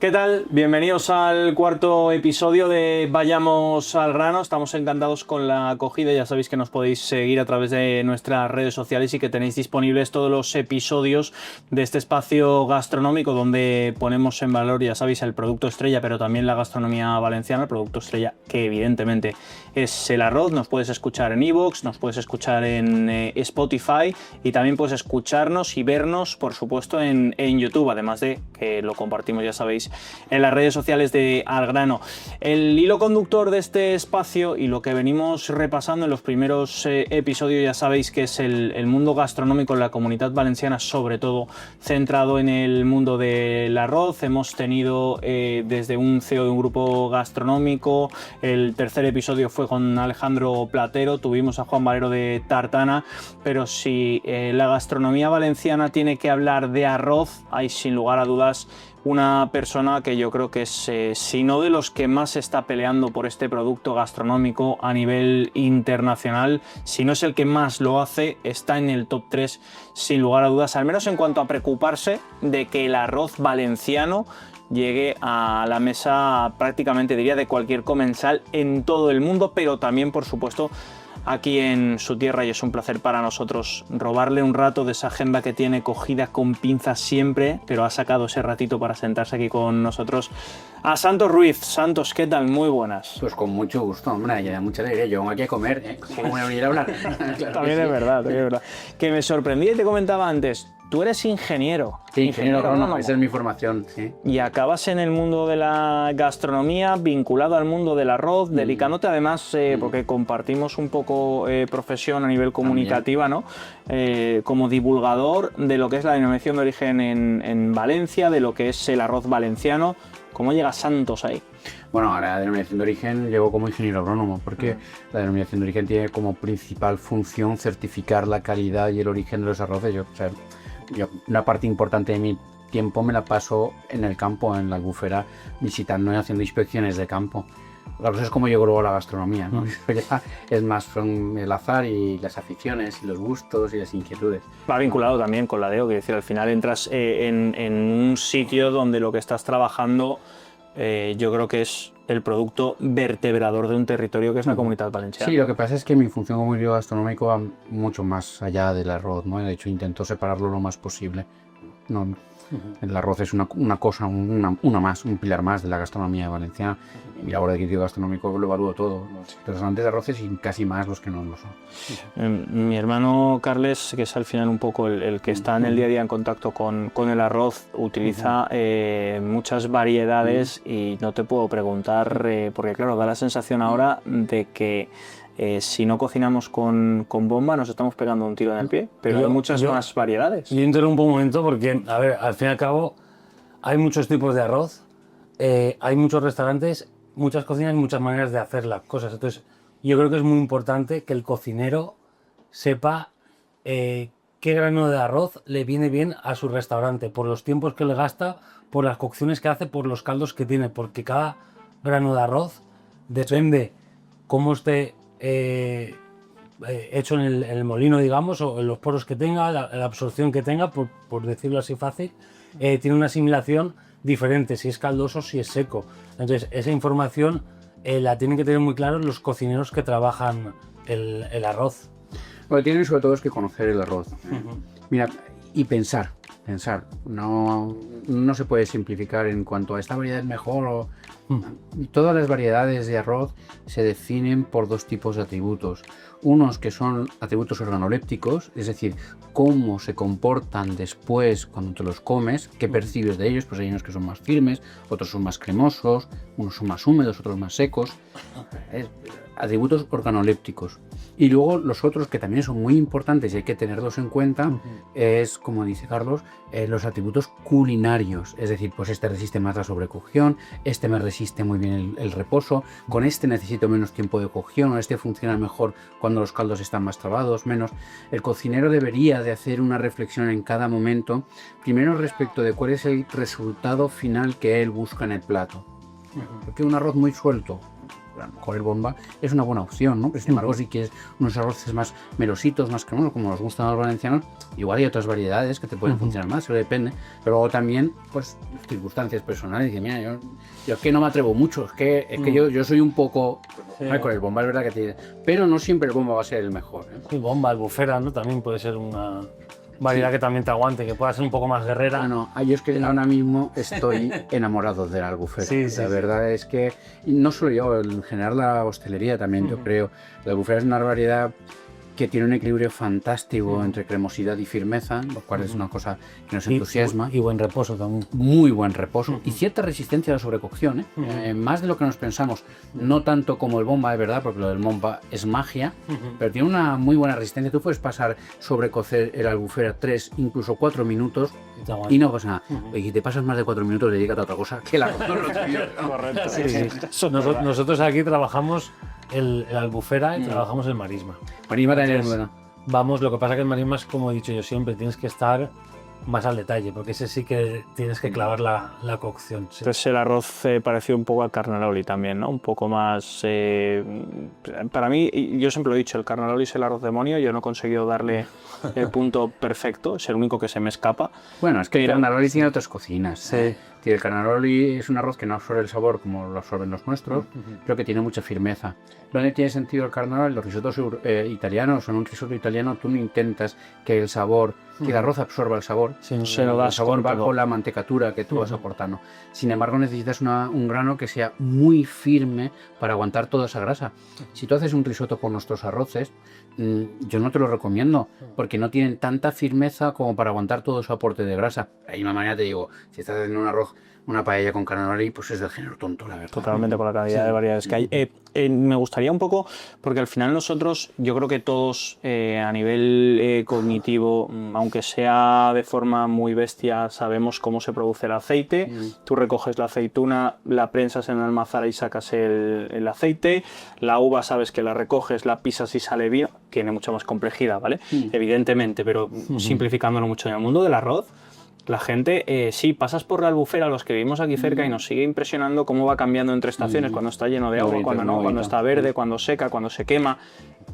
¿Qué tal? Bienvenidos al cuarto episodio de Vayamos al Grano. Estamos encantados con la acogida. Ya sabéis que nos podéis seguir a través de nuestras redes sociales y que tenéis disponibles todos los episodios de este espacio gastronómico donde ponemos en valor, ya sabéis, el producto estrella, pero también la gastronomía valenciana. El producto estrella que evidentemente es el arroz. Nos puedes escuchar en iVoox, nos puedes escuchar en Spotify y también puedes escucharnos y vernos, por supuesto, en YouTube, además de que lo compartimos, ya sabéis, en las redes sociales de Al Grano. El hilo conductor de este espacio y lo que venimos repasando en los primeros episodios, ya sabéis que es el mundo gastronómico en la Comunidad Valenciana, sobre todo centrado en el mundo del arroz. Hemos tenido desde un CEO de un grupo gastronómico, el tercer episodio fue con Alejandro Platero, tuvimos a Juan Valero de Tartana, pero si la gastronomía valenciana tiene que hablar de arroz, hay sin lugar a dudas una persona que yo creo que es, si no de los que más se está peleando por este producto gastronómico a nivel internacional, si no es el que más lo hace, está en el top 3 sin lugar a dudas, al menos en cuanto a preocuparse de que el arroz valenciano llegue a la mesa prácticamente, diría, de cualquier comensal en todo el mundo, pero también, por supuesto, aquí en su tierra, y es un placer para nosotros robarle un rato de esa agenda que tiene cogida con pinzas siempre, pero ha sacado ese ratito para sentarse aquí con nosotros, a Santos Ruiz. Santos, ¿qué tal? Muy buenas. Pues con mucho gusto, hombre, ya da mucha alegría. Yo vengo aquí a comer, ¿eh? ¿Cómo voy a venir a hablar? Claro también sí. Es verdad, también es verdad. Que me sorprendí y te comentaba antes, tú eres ingeniero. Sí, ingeniero agrónomo, esa es mi formación, sí. Y acabas en el mundo de la gastronomía, vinculado al mundo del arroz, dedicándote además, porque compartimos un poco profesión a nivel comunicativa, ¿no? Como divulgador de lo que es la denominación de origen en Valencia, de lo que es el arroz valenciano. ¿Cómo llega Santos ahí? Bueno, a la denominación de origen llego como ingeniero agrónomo, porque la denominación de origen tiene como principal función certificar la calidad y el origen de los arroces. Yo una parte importante de mi tiempo me la paso en el campo, en la albufera, visitando y haciendo inspecciones de campo. La cosa es como yo luego a la gastronomía, ¿no? Ya es más son el azar y las aficiones y los gustos y las inquietudes. Va vinculado también con la DEO, que decir, al final entras en un sitio donde lo que estás trabajando yo creo que es el producto vertebrador de un territorio que es la Comunidad Valenciana. Sí, lo que pasa es que mi función como ingeniero gastronómico va mucho más allá del arroz, ¿no? De hecho, intento separarlo lo más posible. No, el arroz es una cosa, una más, un pilar más de la gastronomía valenciana. Y ahora de crítico gastronómico lo evalúo todo. Los restaurantes de arroces y casi más los que no lo son. Mi hermano Carles, que es al final un poco el que está en el día a día en contacto con el arroz, utiliza muchas variedades y no te puedo preguntar, porque claro, da la sensación ahora de que si no cocinamos con bomba nos estamos pegando un tiro en el pie, pero hay muchas más variedades. Yo interrumpo un momento porque, a ver, al fin y al cabo hay muchos tipos de arroz, hay muchos restaurantes, muchas cocinas y muchas maneras de hacer las cosas. Entonces, yo creo que es muy importante que el cocinero sepa qué grano de arroz le viene bien a su restaurante, por los tiempos que le gasta, por las cocciones que hace, por los caldos que tiene, porque cada grano de arroz depende cómo esté hecho en el molino, digamos, o en los poros que tenga, la absorción que tenga, por decirlo así fácil, tiene una asimilación diferente, si es caldoso, si es seco. Entonces, esa información la tienen que tener muy claro los cocineros que trabajan el arroz. Lo que tienen sobre todo es que conocer el arroz. Mira, y pensar. No se puede simplificar en cuanto a esta variedad es mejor o... Todas las variedades de arroz se definen por dos tipos de atributos. Unos que son atributos organolépticos, es decir, cómo se comportan después cuando te los comes, qué percibes de ellos. Pues hay unos que son más firmes, otros son más cremosos, unos son más húmedos, otros más secos. Atributos organolépticos. Y luego los otros que también son muy importantes y hay que tenerlos en cuenta es, como dice Carlos, los atributos culinarios. Es decir, pues este resiste más la sobrecocción, este me resiste muy bien el reposo, con este necesito menos tiempo de cocción, o este funciona mejor cuando los caldos están más trabados, menos. El cocinero debería de hacer una reflexión en cada momento, primero respecto de cuál es el resultado final que él busca en el plato. Porque un arroz muy suelto, a lo mejor el bomba es una buena opción, ¿no? Pero sin embargo, si quieres unos arroces más melositos, más cremosos, como nos gustan a los valencianos, igual hay otras variedades que te pueden funcionar más, eso depende. Pero luego también, pues, circunstancias personales. Dice, mira, yo es que no me atrevo mucho, es que yo soy un poco... Con el bomba es verdad que tiene... Pero no siempre el bomba va a ser el mejor, ¿eh? Sí, bomba, albufera, ¿no? También puede ser una variedad que también te aguante, que pueda ser un poco más guerrera. No, yo es que ahora mismo estoy enamorado de la albufera. La verdad es que, y no solo yo, en general la hostelería también, yo creo. La albufera es una variedad que tiene un equilibrio fantástico entre cremosidad y firmeza, lo cual es una cosa que nos entusiasma. Y buen reposo también. Muy buen reposo y cierta resistencia a la sobrecocción, ¿eh? Más de lo que nos pensamos, no tanto como el bomba, es verdad, porque lo del bomba es magia, pero tiene una muy buena resistencia. Tú puedes pasar sobrecocer el albufera 3, incluso 4 minutos y no pasa nada. Y si te pasas más de 4 minutos, dedícate a otra cosa que la Correcto. Sí. Nosotros aquí trabajamos el albufera y trabajamos el marisma. Marisma también es bueno. Vamos, lo que pasa que el marisma es, como he dicho yo siempre, tienes que estar más al detalle, porque ese sí que tienes que clavar la cocción. Sí. Entonces el arroz pareció un poco al carnaroli también, ¿no? Un poco más... para mí, yo siempre lo he dicho, el carnaroli es el arroz demonio, yo no he conseguido darle el punto perfecto, es el único que se me escapa. Bueno, es que el carnaroli tiene otras cocinas. Sí. El carnaroli es un arroz que no absorbe el sabor como lo absorben los nuestros, pero que tiene mucha firmeza. ¿Dónde tiene sentido el carnaroli? Los risotos italianos, en un risotto italiano tú no intentas que el sabor, que el arroz absorba el sabor, se lo das el sabor va con la mantecatura que tú vas aportando. Sin embargo, necesitas un grano que sea muy firme para aguantar toda esa grasa. Si tú haces un risotto con nuestros arroces, yo no te lo recomiendo, porque no tienen tanta firmeza como para aguantar todo su aporte de grasa. De la misma manera te digo, si estás haciendo un arroz, una paella con carnaroli, pues es del género tonto, la verdad. Totalmente, por la cantidad de variedades que hay. Me gustaría un poco, porque al final nosotros, yo creo que todos a nivel cognitivo, aunque sea de forma muy bestia, sabemos cómo se produce el aceite. Tú recoges la aceituna, la prensas en la almazara y sacas el aceite. La uva sabes que la recoges, la pisas y sale bien. Tiene mucha más complejidad, ¿vale? Evidentemente, pero simplificándolo mucho. En el mundo del arroz, la gente, sí, pasas por la albufera, los que vivimos aquí cerca, y nos sigue impresionando cómo va cambiando entre estaciones, cuando está lleno de agua, cuando no, cuando está verde, cuando seca, cuando se quema.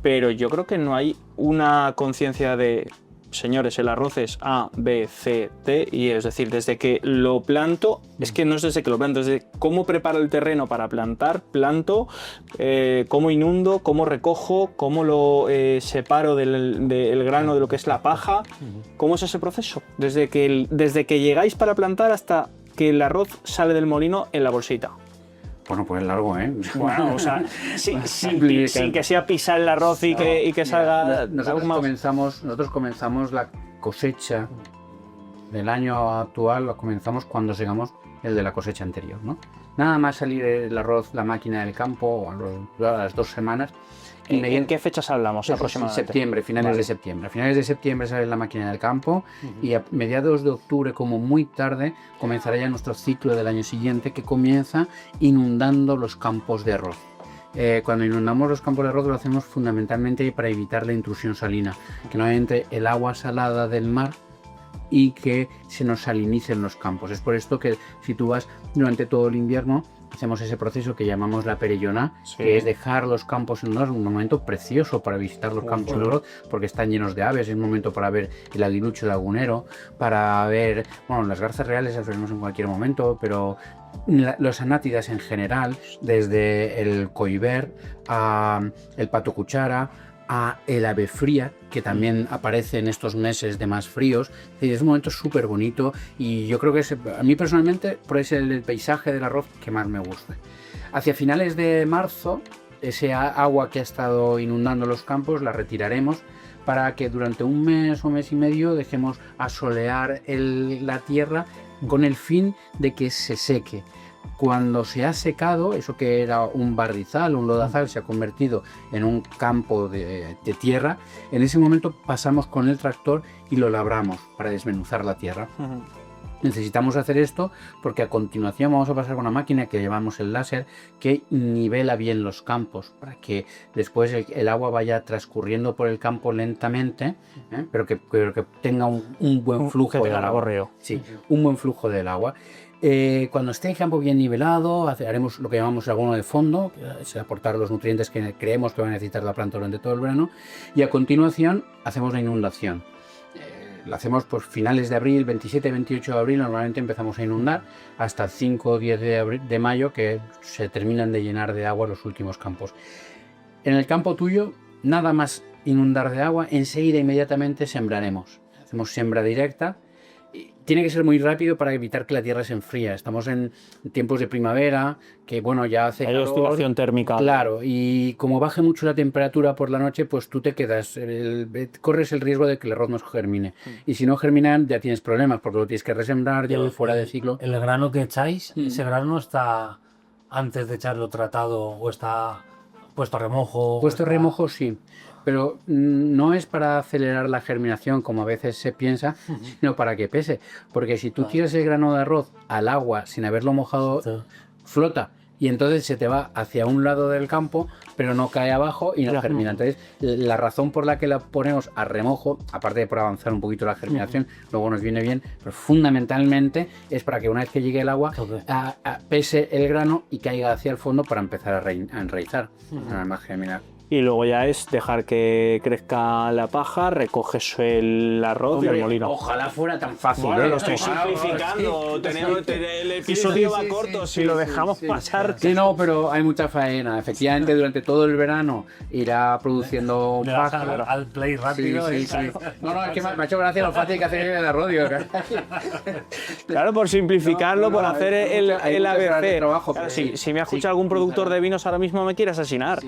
Pero yo creo que no hay una conciencia de, señores, el arroz es A, B, C, D, y es decir, desde que lo planto, es que no es desde que lo planto, desde cómo preparo el terreno para plantar, planto, cómo inundo, cómo recojo, cómo lo separo del grano de lo que es la paja. ¿Cómo es ese proceso? Desde que llegáis para plantar hasta que el arroz sale del molino en la bolsita. Bueno, pues es largo, ¿eh? Bueno, o sea, sin que sea pisar el arroz y que salga... Nosotros comenzamos la cosecha del año actual, la comenzamos cuando segamos el de la cosecha anterior, ¿no? Nada más salir el arroz, la máquina del campo, a las 2 semanas. ¿En qué fechas hablamos aproximadamente? Septiembre, finales de septiembre. A finales de septiembre sale la máquina del campo y a mediados de octubre, como muy tarde, comenzará ya nuestro ciclo del año siguiente, que comienza inundando los campos de arroz. Cuando inundamos los campos de arroz lo hacemos fundamentalmente para evitar la intrusión salina, que no entre el agua salada del mar y que se nos salinicen los campos. Es por esto que si tú vas durante todo el invierno, hacemos ese proceso que llamamos la perellona, que es dejar los campos inundados, un momento precioso para visitar los campos de arroz, porque están llenos de aves, es un momento para ver el aguilucho lagunero, para ver, bueno, las garzas reales las veremos en cualquier momento, pero los anátidas en general, desde el coiber a el pato cuchara, a el ave fría, que también aparece en estos meses de más fríos. Es un momento súper bonito y yo creo que a mí personalmente es el paisaje del arroz que más me gusta. Hacia finales de marzo, ese agua que ha estado inundando los campos la retiraremos para que durante un mes o mes y medio dejemos asolear la tierra con el fin de que se seque. Cuando se ha secado, eso que era un barrizal, un lodazal, se ha convertido en un campo de tierra. En ese momento pasamos con el tractor y lo labramos para desmenuzar la tierra. Necesitamos hacer esto porque a continuación vamos a pasar con una máquina que llamamos el láser, que nivela bien los campos para que después el agua vaya transcurriendo por el campo lentamente, pero que tenga un buen flujo del agua. Correo. Sí, un buen flujo del agua. Cuando esté el campo bien nivelado, haremos lo que llamamos el abono de fondo, que es aportar los nutrientes que creemos que va a necesitar la planta durante todo el verano, y a continuación hacemos la inundación. Lo hacemos por finales de abril, 27-28 de abril, normalmente empezamos a inundar, hasta 5 o 10 de mayo, que se terminan de llenar de agua los últimos campos. En el campo tuyo, nada más inundar de agua, enseguida inmediatamente sembraremos. Hacemos siembra directa. Tiene que ser muy rápido para evitar que la tierra se enfríe. Estamos en tiempos de primavera, que bueno, ya hace Hay calor. oscilación térmica. Claro, y como baje mucho la temperatura por la noche, pues tú te quedas, corres el riesgo de que el arroz no germine. Y si no germina, ya tienes problemas, porque lo tienes que resembrar, ya fuera de ciclo. El grano que echáis, ese grano está antes de echarlo tratado o está puesto a remojo. Puesto a remojo, sí. Pero no es para acelerar la germinación, como a veces se piensa, sino para que pese. Porque si tú tiras el grano de arroz al agua sin haberlo mojado, flota. Y entonces se te va hacia un lado del campo, pero no cae abajo y no germina. Entonces, la razón por la que la ponemos a remojo, aparte de por avanzar un poquito la germinación, luego nos viene bien, pero fundamentalmente es para que una vez que llegue el agua, pese el grano y caiga hacia el fondo para empezar a enraizar, nada más germinar. Y luego ya es dejar que crezca la paja, recoges el arroz y el molino. Ojalá fuera tan fácil. Bueno, lo estoy simplificando. El episodio va corto si lo dejamos pasar. Sí, no, pero hay mucha faena. Efectivamente, durante todo el verano irá produciendo paja. Al play rápido. Sí. No, es que me ha hecho gracia lo fácil que hacer el arroz. Claro, por simplificarlo, por hacer el ABC. Trabajo, Claro, si me ha escuchado algún productor de vinos ahora mismo me quiere asesinar.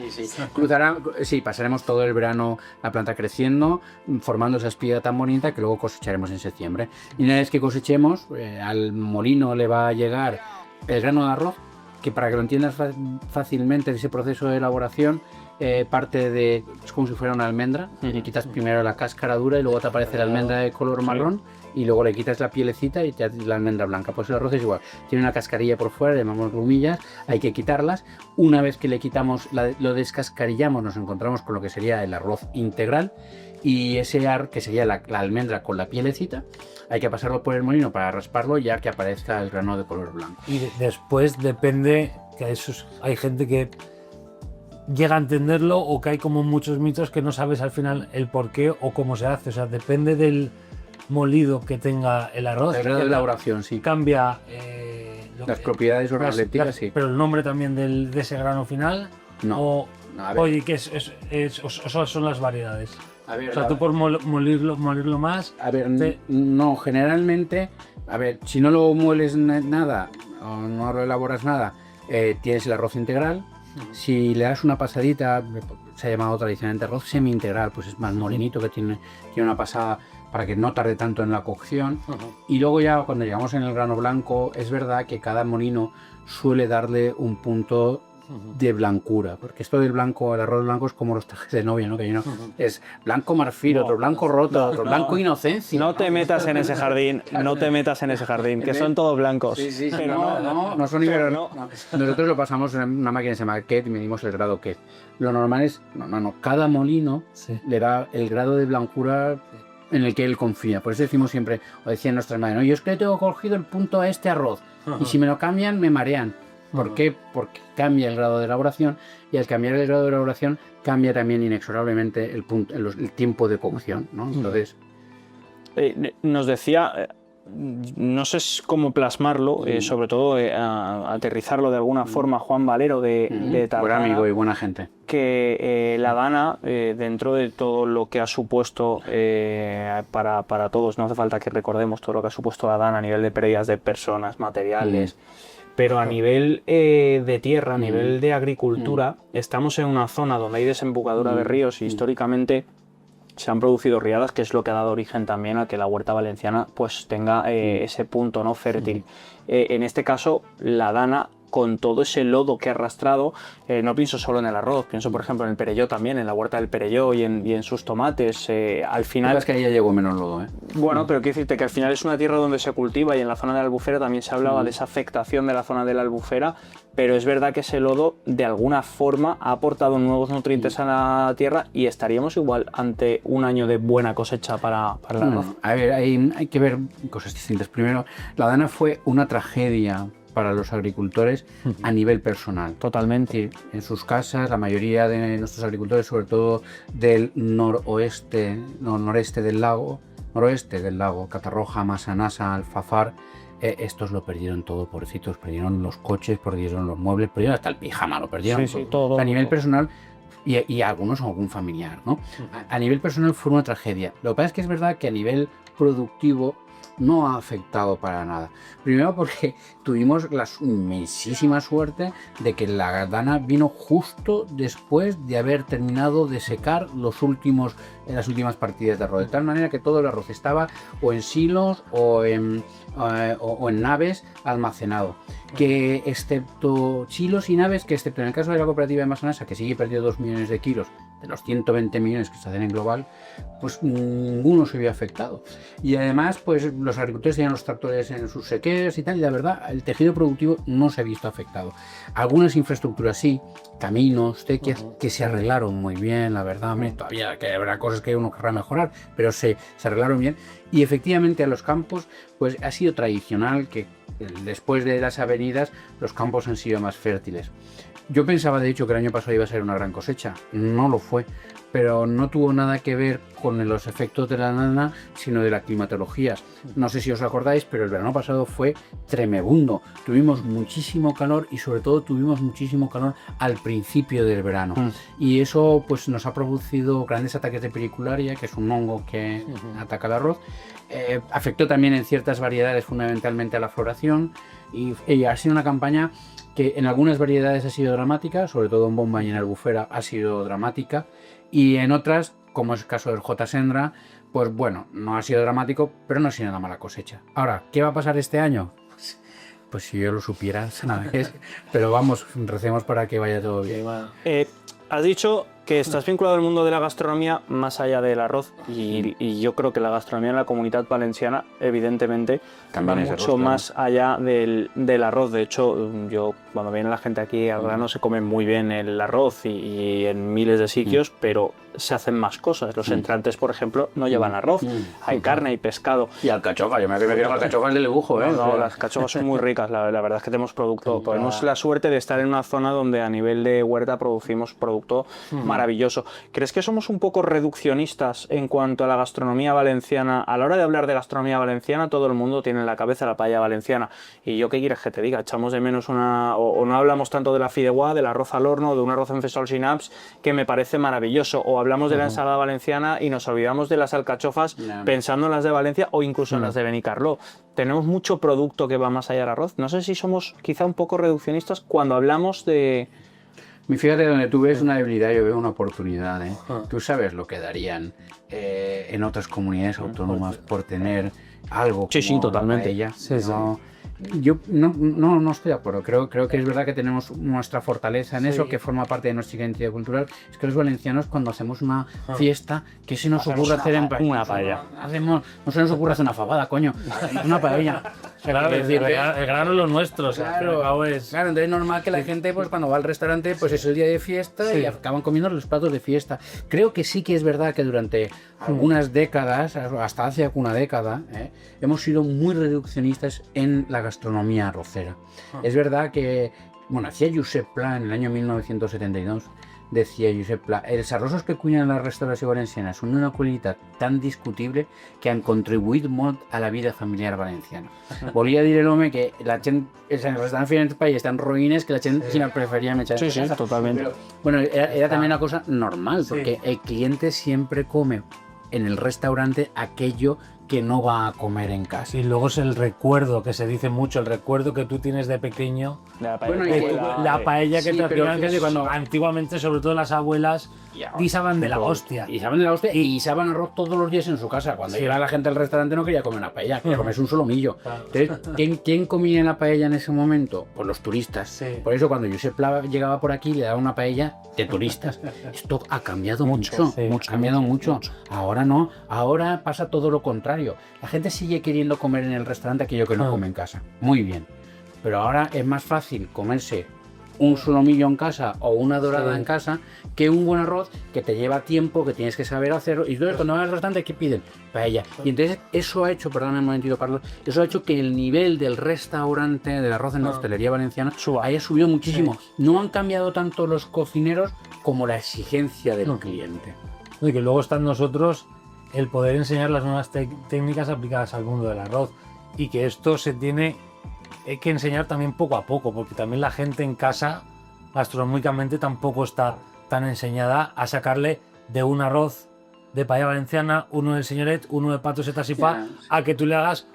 Pasaremos todo el verano la planta creciendo, formando esa espiga tan bonita que luego cosecharemos en septiembre. Y una vez que cosechemos, al molino le va a llegar el grano de arroz, que para que lo entiendas fácilmente, ese proceso de elaboración, parte de... es como si fuera una almendra. Le quitas primero la cáscara dura y luego te aparece la almendra de color marrón. Y luego le quitas la pielecita y te haces la almendra blanca. Pues el arroz es igual. Tiene una cascarilla por fuera, le llamamos grumillas, hay que quitarlas. Una vez que le quitamos, lo descascarillamos, nos encontramos con lo que sería el arroz integral. Y ese que sería la almendra con la pielecita, hay que pasarlo por el molino para rasparlo ya que aparezca el grano de color blanco. Y después depende, que hay gente que llega a entenderlo o que hay como muchos mitos que no sabes al final el por qué o cómo se hace. O sea, depende del molido que tenga el arroz. El grado de elaboración, sí. Cambia las propiedades organolépticas, sí. Pero el nombre también de ese grano final. No. Oye, ¿qué son las variedades? A ver, o sea, tú por molirlo más. A ver, no, generalmente, si no lo mueles nada o no lo elaboras nada, tienes el arroz integral. Si le das una pasadita, se ha llamado tradicionalmente arroz semi-integral, pues es más morenito, que tiene una pasada para que no tarde tanto en la cocción. Y luego ya cuando llegamos en el grano blanco, es verdad que cada molino suele darle un punto de blancura, porque esto del blanco, el arroz blanco es como los trajes de novia, ¿no? Que es blanco marfil, otro blanco roto, otro blanco inocencia. No te metas en ese jardín, que son todos blancos. Sí, pero no son igual. Nosotros lo pasamos en una máquina que se llama KET y medimos el grado KET. Lo normal es, cada molino le da el grado de blancura en el que él confía. Por eso decimos siempre, o decían nuestras madres, yo es que tengo cogido el punto a este arroz, y si me lo cambian, me marean. ¿Por qué? Porque cambia el grado de elaboración y al cambiar el grado de elaboración cambia también inexorablemente el tiempo de cocción, ¿no? Entonces... nos decía, no sé cómo plasmarlo, sobre todo aterrizarlo de alguna forma, Juan Valero de Tarragona, buen amigo y buena gente, que la Dana, dentro de todo lo que ha supuesto para todos, no hace falta que recordemos todo lo que ha supuesto la Dana a nivel de pérdidas de personas, materiales, pero a nivel de tierra, a nivel de agricultura, estamos en una zona donde hay desembocadura de ríos y históricamente se han producido riadas, que es lo que ha dado origen también a que la huerta valenciana pues tenga ese punto, ¿no?, fértil. En este caso, la Dana con todo ese lodo que ha arrastrado. No pienso solo en el arroz, pienso por ejemplo en el Perelló también, en la huerta del Perelló y en sus tomates. Al final... Es que ahí ya llegó menos lodo, ¿eh? Bueno, pero quiero decirte que al final es una tierra donde se cultiva y en la zona de la Albufera también se hablaba de esa afectación de la zona de la Albufera, pero es verdad que ese lodo de alguna forma ha aportado nuevos nutrientes a la tierra y estaríamos igual ante un año de buena cosecha para el arroz. A ver, hay que ver cosas distintas. Primero, la Dana fue una tragedia para los agricultores a nivel personal. Totalmente. Es decir, en sus casas, la mayoría de nuestros agricultores, sobre todo del noroeste del lago, Catarroja, Masanasa, Alfafar, estos lo perdieron todo, pobrecitos, perdieron los coches, perdieron los muebles, perdieron hasta el pijama, lo perdieron Sí, todo. O sea, a nivel personal, y algunos algún familiar, ¿no? A nivel personal fue una tragedia. Lo que pasa es que es verdad que a nivel productivo no ha afectado para nada. Primero porque tuvimos la inmensísima suerte de que la Dana vino justo después de haber terminado de secar las últimas partidas de arroz, de tal manera que todo el arroz estaba o en silos o en naves almacenado. Que excepto silos y naves, que excepto en el caso de la cooperativa de Masanasa, que sigue perdiendo 2 millones de kilos de los 120 millones que se hacen en global, pues ninguno se vio afectado. Y además, pues los agricultores tenían los tractores en sus sequeras y tal, y la verdad, el tejido productivo no se ha visto afectado. Algunas infraestructuras sí, caminos, tequias, que se arreglaron muy bien, la verdad, todavía que habrá cosas que uno querrá mejorar, pero se arreglaron bien. Y efectivamente a los campos, pues ha sido tradicional que después de las avenidas los campos han sido más fértiles. Yo pensaba de hecho que el año pasado iba a ser una gran cosecha, no lo fue, pero no tuvo nada que ver con los efectos de la Dana, sino de la climatología. No sé si os acordáis, pero el verano pasado fue tremebundo. Tuvimos muchísimo calor y sobre todo tuvimos muchísimo calor al principio del verano. Y eso pues nos ha producido grandes ataques de pericularia, que es un hongo que ataca el arroz. Afectó también en ciertas variedades, fundamentalmente a la floración, y ha sido una campaña que en algunas variedades ha sido dramática, sobre todo en Bomba y en Albufera ha sido dramática, y en otras, como es el caso del J. Sendra, pues bueno, no ha sido dramático, pero no ha sido una mala cosecha. Ahora, ¿qué va a pasar este año? Pues si yo lo supiera, ¿sabes? Pero vamos, recemos para que vaya todo bien. Has dicho que estás vinculado al mundo de la gastronomía más allá del arroz y yo creo que la gastronomía en la Comunitat Valenciana evidentemente También va es mucho arroz, más allá del arroz. De hecho, yo cuando viene la gente aquí al grano se come muy bien el arroz y en miles de sitios, pero se hacen más cosas. Los entrantes, por ejemplo, no llevan arroz, hay carne y pescado. Y alcachofa, yo me quiero alcachofas de dibujo, ¿eh? No, las cachofas son muy ricas, la verdad es que tenemos producto. Tenemos la suerte de estar en una zona donde a nivel de huerta producimos producto maravilloso. ¿Crees que somos un poco reduccionistas en cuanto a la gastronomía valenciana? A la hora de hablar de gastronomía valenciana, todo el mundo tiene en la cabeza la paella valenciana. Y yo, ¿qué quieres que te diga? Echamos de menos o no hablamos tanto de la fideuà, del arroz al horno, de un arroz en fesol sin apps, que me parece maravilloso. O hablamos de la ensalada valenciana y nos olvidamos de las alcachofas pensando en las de Valencia o incluso en las de Benicarló. Tenemos mucho producto que va más allá del arroz. No sé si somos quizá un poco reduccionistas cuando hablamos de... Fíjate, donde tú ves una debilidad, yo veo una oportunidad, ¿eh? Tú sabes lo que darían en otras comunidades autónomas por tener algo como Sí, totalmente. Ella. Yo no estoy de acuerdo. Creo que es verdad que tenemos nuestra fortaleza en eso, que forma parte de nuestra identidad cultural. Es que los valencianos, cuando hacemos una fiesta, ¿qué se nos ocurre hacer en una paella? No se nos ocurre hacer una fabada, coño. Una paella. Claro, el grano es lo nuestro. Claro, entonces es normal que la gente, pues cuando va al restaurante, pues es el día de fiesta y acaban comiendo los platos de fiesta. Creo que sí que es verdad que durante algunas décadas, hasta hace una década, hemos sido muy reduccionistas en la gastronomía arrocera. Es verdad que, bueno, hacía Josep Pla en el año 1972, decía Josep Pla, els arrossos que cuinen a la restauració valenciana són d'una qualitat tan discutible que han contribuït molt a la vida familiar valenciana. Volia dir l'home que la gent, els restaurants feien paelles tan ruïnes que la gent prefería echar Sí, totalmente. Pero, bueno, era también una cosa normal, porque el cliente siempre come en el restaurante aquello que no va a comer en casa. Y luego es el recuerdo, que se dice mucho, el recuerdo que tú tienes de pequeño. Bueno, y La paella que sí, te pero hacían, fíjate, cuando antiguamente, sobre todo las abuelas, guisaban de la hostia. Y saben de la hostia y guisaban arroz todos los días en su casa. Cuando Sí. iba la gente al restaurante no quería comer una paella, quería comerse un solomillo. Claro. Entonces, ¿quién comía en la paella en ese momento? Pues los turistas. Sí. Por eso cuando Josep Pla llegaba por aquí le daba una paella de turistas. Esto ha cambiado mucho, sí, ha cambiado mucho. Ahora no, ahora pasa todo lo contrario. La gente sigue queriendo comer en el restaurante aquello que no come en casa. Muy bien. Pero ahora es más fácil comerse un solomillo en casa o una dorada en casa que un buen arroz que te lleva tiempo, que tienes que saber hacerlo. Y entonces cuando vas al restaurante, ¿qué piden? Paella. Y entonces eso ha hecho, perdón un momentito, Carlos, eso ha hecho que el nivel del restaurante, del arroz en la hostelería valenciana, haya subido muchísimo. No han cambiado tanto los cocineros como la exigencia del cliente. Y que luego está en nosotros el poder enseñar las nuevas técnicas aplicadas al mundo del arroz. Y que esto hay que enseñar también poco a poco, porque también la gente en casa, gastronómicamente, tampoco está tan enseñada a sacarle de un arroz de paella valenciana, uno del señoret, uno de pato, setas y pa, a que tú le hagas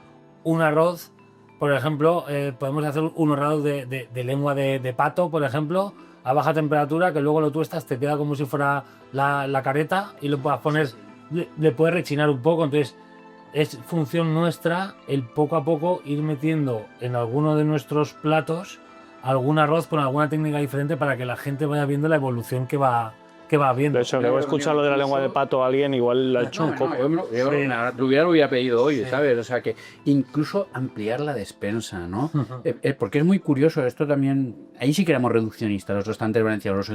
un arroz, por ejemplo, podemos hacer un arroz de lengua de pato, por ejemplo, a baja temperatura, que luego lo tuestas, te queda como si fuera la careta y lo puedas poner, le puedes rechinar un poco, entonces es función nuestra el poco a poco ir metiendo en alguno de nuestros platos algún arroz con alguna técnica diferente para que la gente vaya viendo la evolución que va viendo. De hecho, que voy a escuchar lo de la lengua de pato a alguien, igual lo ha hecho un poco. Yo lo hubiera pedido hoy, ¿sabes? O sea que incluso ampliar la despensa, ¿no? Porque es muy curioso, esto también, ahí sí que éramos reduccionistas, los restaurantes valencianos,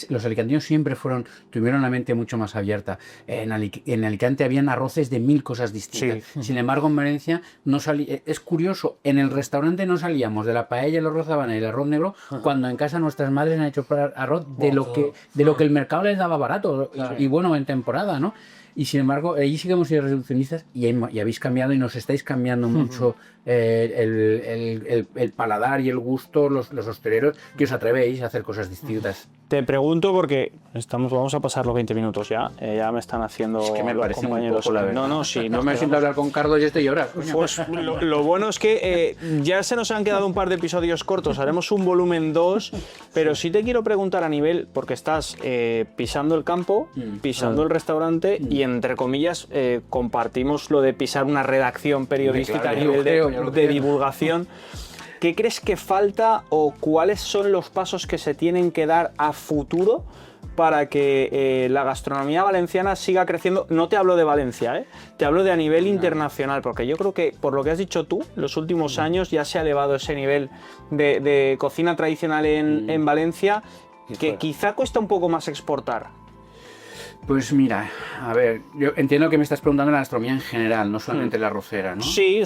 los alicantinos siempre tuvieron la mente mucho más abierta. En Alicante habían arroces de 1000 cosas distintas. Sí. Sin embargo, en Valencia no es curioso, en el restaurante no salíamos de la paella, el arroz habana y el arroz negro, cuando en casa nuestras madres han hecho arroz de lo que el mercado les daba barato y bueno en temporada, ¿no? Y sin embargo, allí sí que hemos sido reduccionistas y habéis cambiado y nos estáis cambiando mucho el paladar y el gusto, los hosteleros, que os atrevéis a hacer cosas distintas. Te pregunto porque vamos a pasar los 20 minutos ya. Ya me están haciendo Es que me los parece muy compañeros. poco, la verdad. No, sí. No me siento a hablar con Carlos y estoy llorando. Pues lo bueno es que ya se nos han quedado un par de episodios cortos, haremos un volumen 2, pero sí te quiero preguntar a nivel, porque estás pisando el campo, pisando el restaurante y entre comillas compartimos lo de pisar una redacción periodística Claro, a nivel de creo. divulgación. ¿Qué crees que falta o cuáles son los pasos que se tienen que dar a futuro para que la gastronomía valenciana siga creciendo? No te hablo de Valencia, te hablo de a nivel internacional, porque yo creo que, por lo que has dicho tú, los últimos años ya se ha elevado ese nivel de cocina tradicional en Valencia, que quizá cuesta un poco más exportar. Pues mira, a ver, yo entiendo que me estás preguntando la gastronomía en general, no solamente la arrocera, ¿no? Sí,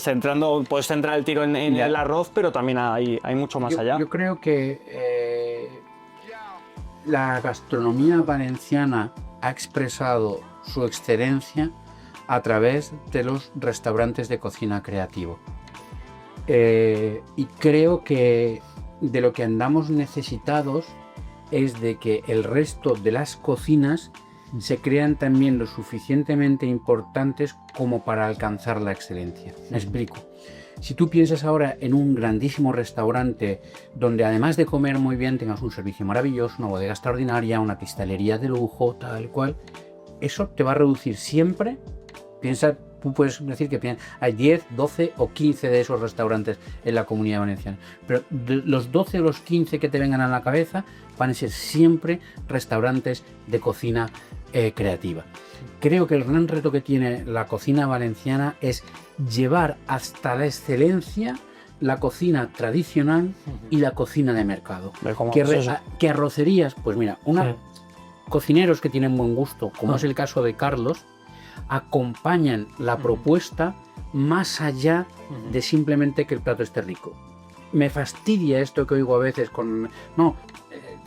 puedes centrar el tiro en el arroz, pero también hay mucho más allá. Yo creo que la gastronomía valenciana ha expresado su excelencia a través de los restaurantes de cocina creativo. Y creo que de lo que andamos necesitados es de que el resto de las cocinas se crean también lo suficientemente importantes como para alcanzar la excelencia. Me explico. Si tú piensas ahora en un grandísimo restaurante donde además de comer muy bien tengas un servicio maravilloso, una bodega extraordinaria, una cristalería de lujo, tal cual, eso te va a reducir siempre. Piensa, tú puedes decir que hay 10, 12 o 15 de esos restaurantes en la Comunidad Valenciana, pero de los 12 o los 15 que te vengan a la cabeza van a ser siempre restaurantes de cocina creativa. Creo que el gran reto que tiene la cocina valenciana es llevar hasta la excelencia la cocina tradicional y la cocina de mercado. ¿Qué arrocerías? Pues mira, cocineros que tienen buen gusto, como es el caso de Carlos, acompañan la propuesta más allá de simplemente que el plato esté rico. Me fastidia esto que oigo a veces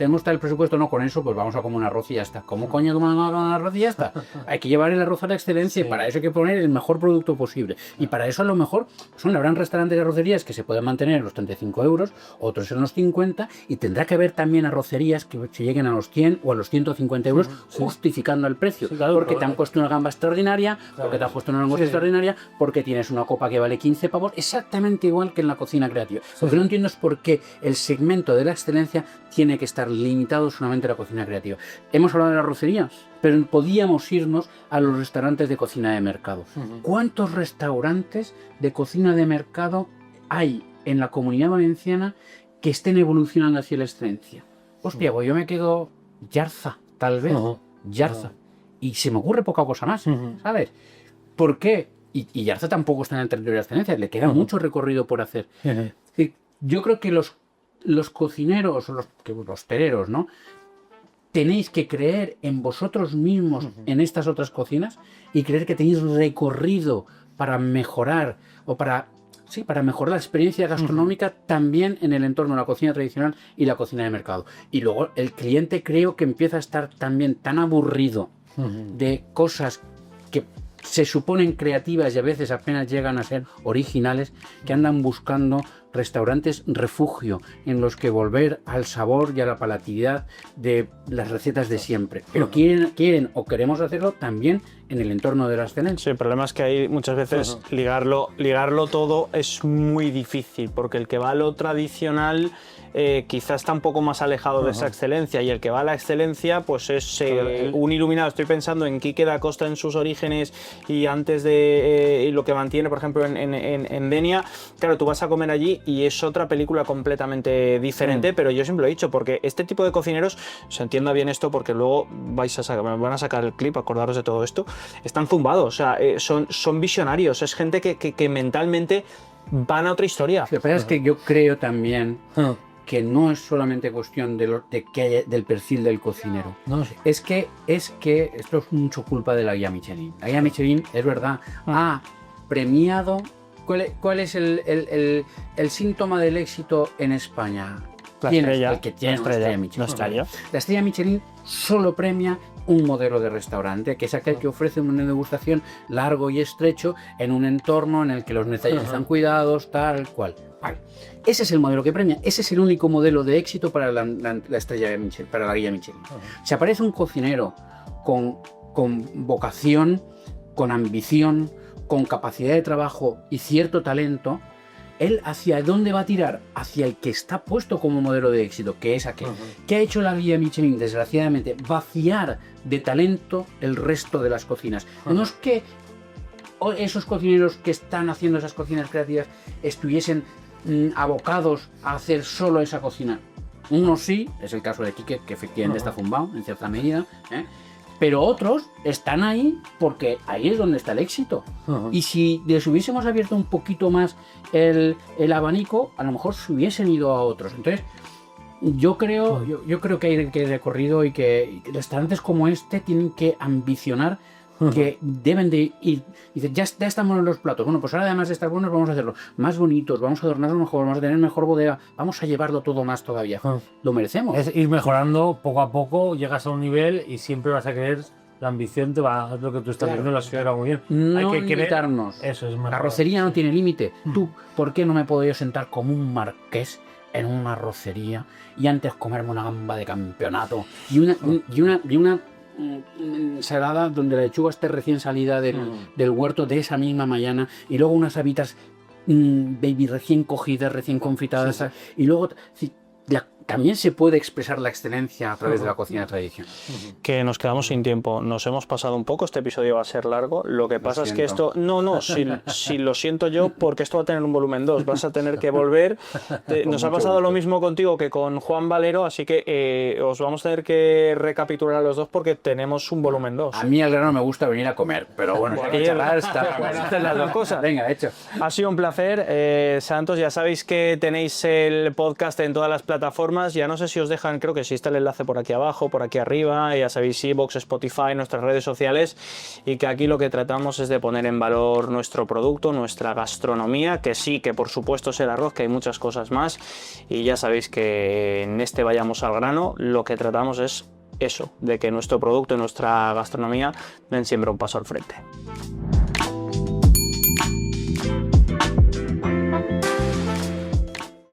tenemos tal presupuesto, no, con eso, pues vamos a comer un arroz y ya está. ¿Cómo coño comer un arroz y ya está? Hay que llevar el arroz a la excelencia y para eso hay que poner el mejor producto posible. Y para eso a lo mejor habrán restaurantes de arrocerías que se pueden mantener en los 35 euros, otros en los 50, y tendrá que haber también arrocerías que se lleguen a los 100 o a los 150 euros, justificando el precio. Claro, porque te han puesto una gamba extraordinaria, porque te han puesto una langosta extraordinaria, porque tienes una copa que vale 15 pavos, exactamente igual que en la cocina creativa. Lo que no entiendo es por qué el segmento de la excelencia tiene que estar limitado solamente a la cocina creativa. Hemos hablado de las arrocerías, pero podíamos irnos a los restaurantes de cocina de mercado. ¿Cuántos restaurantes de cocina de mercado hay en la Comunidad Valenciana que estén evolucionando hacia la excelencia? Hostia, pues yo me quedo Yarza, tal vez. Yarza. Y se me ocurre poca cosa más, ¿sabes? ¿Por qué? Y Yarza tampoco está en el territorio de la excelencia, le queda mucho recorrido por hacer. Es decir, yo creo que los cocineros, o los pereros, ¿no? Tenéis que creer en vosotros mismos, en estas otras cocinas, y creer que tenéis recorrido para mejorar, o para mejorar la experiencia gastronómica también en el entorno de la cocina tradicional y la cocina de mercado. Y luego el cliente creo que empieza a estar también tan aburrido de cosas que se suponen creativas y a veces apenas llegan a ser originales, que andan buscando restaurantes refugio en los que volver al sabor y a la palatividad de las recetas de siempre. Pero quieren o queremos hacerlo también en el entorno de la excelencia. Sí, el problema es que ahí muchas veces ligarlo todo es muy difícil, porque el que va a lo tradicional quizás está un poco más alejado de esa excelencia, y el que va a la excelencia pues es un iluminado. Estoy pensando en Quique da Costa en sus orígenes y antes de lo que mantiene, por ejemplo, en Denia. Claro, tú vas a comer allí y es otra película completamente diferente, pero yo siempre lo he dicho, porque este tipo de cocineros, se entienda bien esto, porque luego van a sacar el clip, acordaros de todo esto, están zumbados, o sea, son visionarios, es gente que mentalmente van a otra historia. Lo que pasa es que yo creo también que no es solamente cuestión del perfil del cocinero. No sé. Es que esto es mucho culpa de la guía Michelin. La guía Michelin, es verdad, ha premiado. ¿Cuál es el síntoma del éxito en España? La estrella. El que tiene la estrella Michelin. Michelin. La estrella Michelin solo premia un modelo de restaurante, que es aquel que ofrece un menú de degustación largo y estrecho en un entorno en el que los detalles están cuidados, tal cual. Vale. Ese es el modelo que premia, ese es el único modelo de éxito para la estrella de Michelin, para la guía Michelin. Si aparece un cocinero con vocación, con ambición, con capacidad de trabajo y cierto talento, él ¿hacia dónde va a tirar? Hacia el que está puesto como modelo de éxito, que es aquel. ¿Qué ha hecho la guía Michelin? Desgraciadamente, vaciar de talento el resto de las cocinas. No es que esos cocineros que están haciendo esas cocinas creativas estuviesen abocados a hacer solo esa cocina. Uno sí, es el caso de Quique, que efectivamente está zumbado en cierta medida, pero otros están ahí porque ahí es donde está el éxito. Y si les hubiésemos abierto un poquito más el abanico, a lo mejor se hubiesen ido a otros. Entonces, yo creo que hay que recorrido, y que restaurantes como este tienen que ambicionar, que deben de ir. Dicen, ya estamos en los platos. Bueno, pues ahora además de estar buenos, vamos a hacerlos más bonitos, vamos a adornarlos mejor, vamos a tener mejor bodega, vamos a llevarlo todo más todavía. Lo merecemos. Es ir mejorando poco a poco, llegas a un nivel y siempre vas a querer, la ambición te va, es lo que tú estás diciendo, la ciudad muy bien. No hay que limitarnos. Eso es La arrocería no tiene límite. Tú, ¿por qué no me puedo yo sentar como un marqués en una arrocería y antes comerme una gamba de campeonato y una ensalada donde la lechuga esté recién salida del huerto de esa misma mañana, y luego unas habitas baby recién cogidas, recién confitadas, y luego también se puede expresar la excelencia a través de la cocina tradicional. Que nos quedamos sin tiempo, nos hemos pasado un poco, este episodio va a ser largo, lo que pasa es que esto, si lo siento yo, porque esto va a tener un volumen 2, vas a tener que volver, nos ha pasado lo mismo contigo que con Juan Valero, así que os vamos a tener que recapitular a los dos porque tenemos un volumen 2. A mí al grano me gusta venir a comer, pero bueno, si hay que charlar, hacer las dos cosas. Venga, hecho. Ha sido un placer, Santos, ya sabéis que tenéis el podcast en todas las plataformas plataformas, ya no sé si os dejan, creo que sí está el enlace por aquí abajo, por aquí arriba, ya sabéis, iVoox, Spotify, nuestras redes sociales, y que aquí lo que tratamos es de poner en valor nuestro producto, nuestra gastronomía, que sí, que por supuesto es el arroz, que hay muchas cosas más, y ya sabéis que en este Vayamos al Grano lo que tratamos es eso, de que nuestro producto y nuestra gastronomía den siempre un paso al frente.